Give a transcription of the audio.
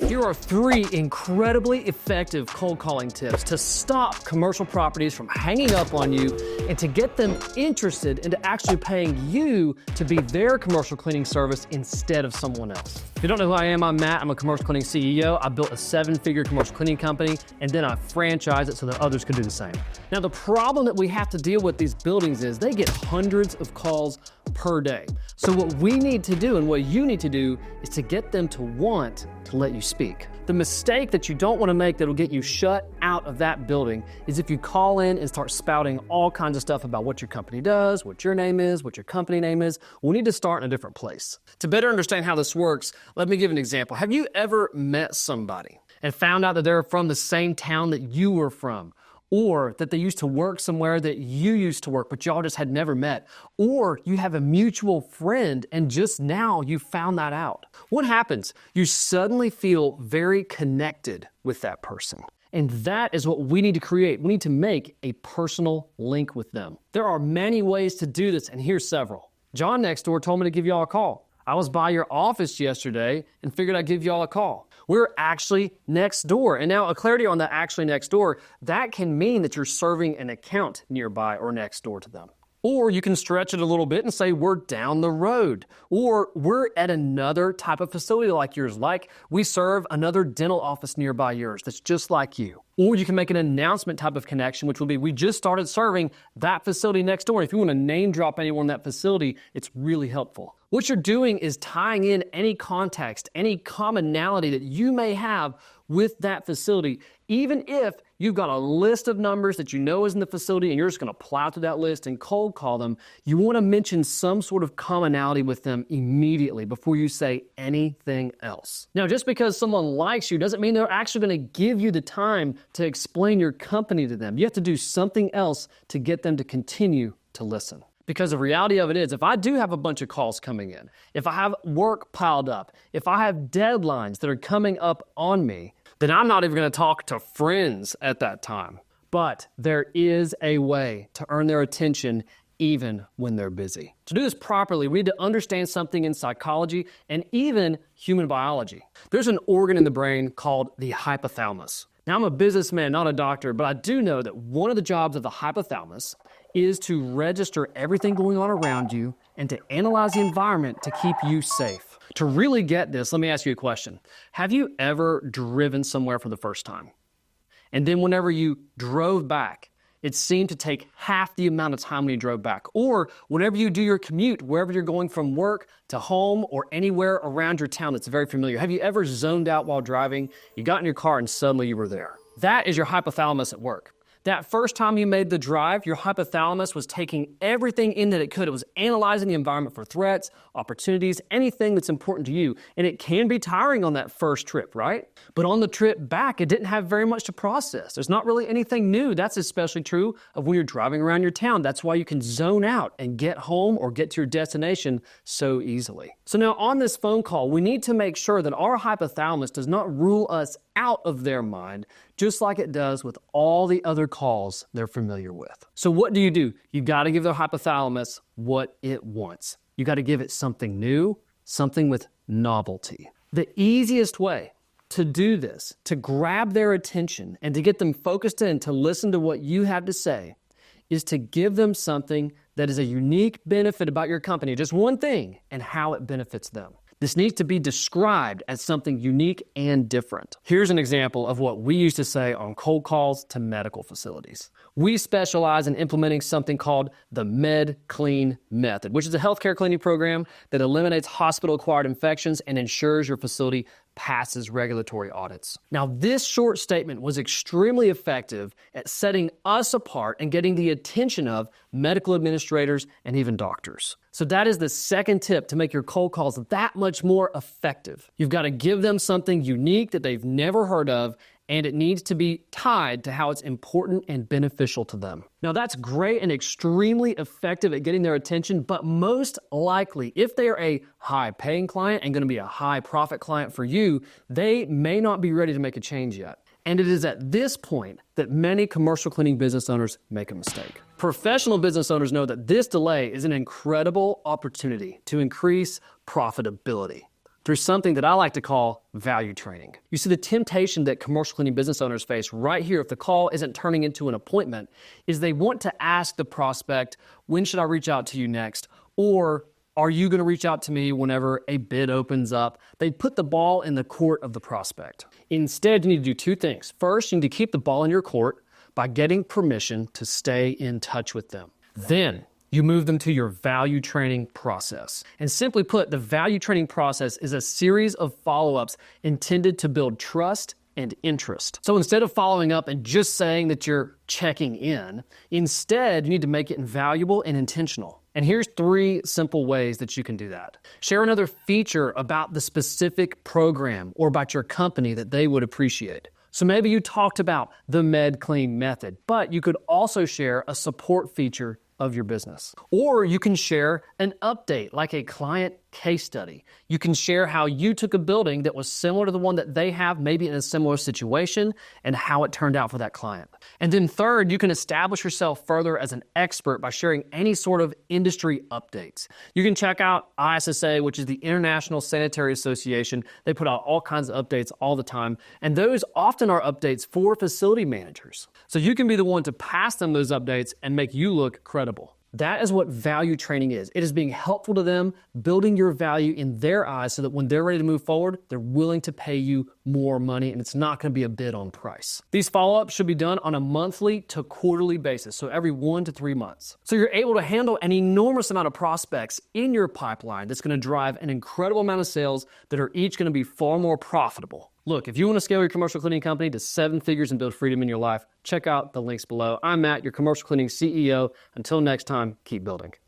Here are 3 incredibly effective cold calling tips to stop commercial properties from hanging up on you and to get them interested into actually paying you to be their commercial cleaning service instead of someone else. If you don't know who I am, I'm Matt. I'm a commercial cleaning CEO. I built a 7-figure commercial cleaning company, and then I franchised it so that others could do the same. Now, the problem that we have to deal with these buildings is they get hundreds of calls per day. So what we need to do and what you need to do is to get them to want to let you speak. The mistake that you don't want to make that will get you shut out of that building is if you call in and start spouting all kinds of stuff about what your company does, what your name is, what your company name is. We need to start in a different place. To better understand how this works, let me give an example. Have you ever met somebody and found out that they're from the same town that you were from? Or that they used to work somewhere that you used to work, but y'all just had never met. Or you have a mutual friend and just now you found that out. What happens? You suddenly feel very connected with that person. And that is what we need to create. We need to make a personal link with them. There are many ways to do this, and here's several. John next door told me to give y'all a call. I was by your office yesterday and figured I'd give y'all a call. We're actually next door. And now a clarity on the actually next door, that can mean that you're serving an account nearby or next door to them. Or you can stretch it a little bit and say, we're down the road. Or we're at another type of facility like yours, like we serve another dental office nearby yours that's just like you. Or you can make an announcement type of connection, which will be, we just started serving that facility next door. If you want to name drop anyone in that facility, it's really helpful. What you're doing is tying in any context, any commonality that you may have with that facility, even if you've got a list of numbers that you know is in the facility and you're just going to plow through that list and cold call them. You want to mention some sort of commonality with them immediately before you say anything else. Now, just because someone likes you doesn't mean they're actually going to give you the time to explain your company to them. You have to do something else to get them to continue to listen. Because the reality of it is, if I do have a bunch of calls coming in, if I have work piled up, if I have deadlines that are coming up on me, then I'm not even going to talk to friends at that time. But there is a way to earn their attention even when they're busy. To do this properly, we need to understand something in psychology and even human biology. There's an organ in the brain called the hypothalamus. Now, I'm a businessman, not a doctor, but I do know that one of the jobs of the hypothalamus is to register everything going on around you and to analyze the environment to keep you safe. To really get this, let me ask you a question. Have you ever driven somewhere for the first time? And then whenever you drove back, it seemed to take half the amount of time when you drove back. Or whenever you do your commute, wherever you're going from work to home or anywhere around your town that's very familiar. Have you ever zoned out while driving? You got in your car and suddenly you were there. That is your hypothalamus at work. That first time you made the drive, your hypothalamus was taking everything in that it could. It was analyzing the environment for threats, opportunities, anything that's important to you. And it can be tiring on that first trip, right? But on the trip back, it didn't have very much to process. There's not really anything new. That's especially true of when you're driving around your town. That's why you can zone out and get home or get to your destination so easily. So now on this phone call, we need to make sure that our hypothalamus does not rule us out of their mind, just like it does with all the other calls they're familiar with. So what do? You got to give their hypothalamus what it wants. You got to give it something new, something with novelty. The easiest way to do this, to grab their attention and to get them focused in to listen to what you have to say, is to give them something that is a unique benefit about your company, just one thing, and how it benefits them. This needs to be described as something unique and different. Here's an example of what we used to say on cold calls to medical facilities. We specialize in implementing something called the Med Clean method, which is a healthcare cleaning program that eliminates hospital-acquired infections and ensures your facility passes regulatory audits. Now, this short statement was extremely effective at setting us apart and getting the attention of medical administrators and even doctors. So that is the second tip to make your cold calls that much more effective. You've got to give them something unique that they've never heard of, and it needs to be tied to how it's important and beneficial to them. Now, that's great and extremely effective at getting their attention, but most likely, if they are a high-paying client and going to be a high-profit client for you, they may not be ready to make a change yet. And it is at this point that many commercial cleaning business owners make a mistake. Professional business owners know that this delay is an incredible opportunity to increase profitability. through something that I like to call value training. You see, the temptation that commercial cleaning business owners face right here, if the call isn't turning into an appointment, is they want to ask the prospect, when should I reach out to you next? Or are you going to reach out to me whenever a bid opens up? They put the ball in the court of the prospect. Instead, you need to do two things. First, you need to keep the ball in your court by getting permission to stay in touch with them. Then, you move them to your value training process. And simply put, the value training process is a series of follow-ups intended to build trust and interest. So instead of following up and just saying that you're checking in, instead, you need to make it invaluable and intentional. And here's 3 simple ways that you can do that. Share another feature about the specific program or about your company that they would appreciate. So maybe you talked about the MedClean method, but you could also share a support feature of your business. Or you can share an update, like a client case study. You can share how you took a building that was similar to the one that they have, maybe in a similar situation, and how it turned out for that client. And then third, you can establish yourself further as an expert by sharing any sort of industry updates. You can check out ISSA, which is the International Sanitary Association. They put out all kinds of updates all the time, and those often are updates for facility managers. So you can be the one to pass them those updates and make you look credible. That is what value training is. It is being helpful to them, building your value in their eyes so that when they're ready to move forward, they're willing to pay you more money, and it's not going to be a bid on price. These follow-ups should be done on a monthly to quarterly basis, so every 1 to 3 months. So you're able to handle an enormous amount of prospects in your pipeline that's going to drive an incredible amount of sales that are each going to be far more profitable. Look, if you want to scale your commercial cleaning company to 7 figures and build freedom in your life, check out the links below. I'm Matt, your commercial cleaning CEO. Until next time, keep building.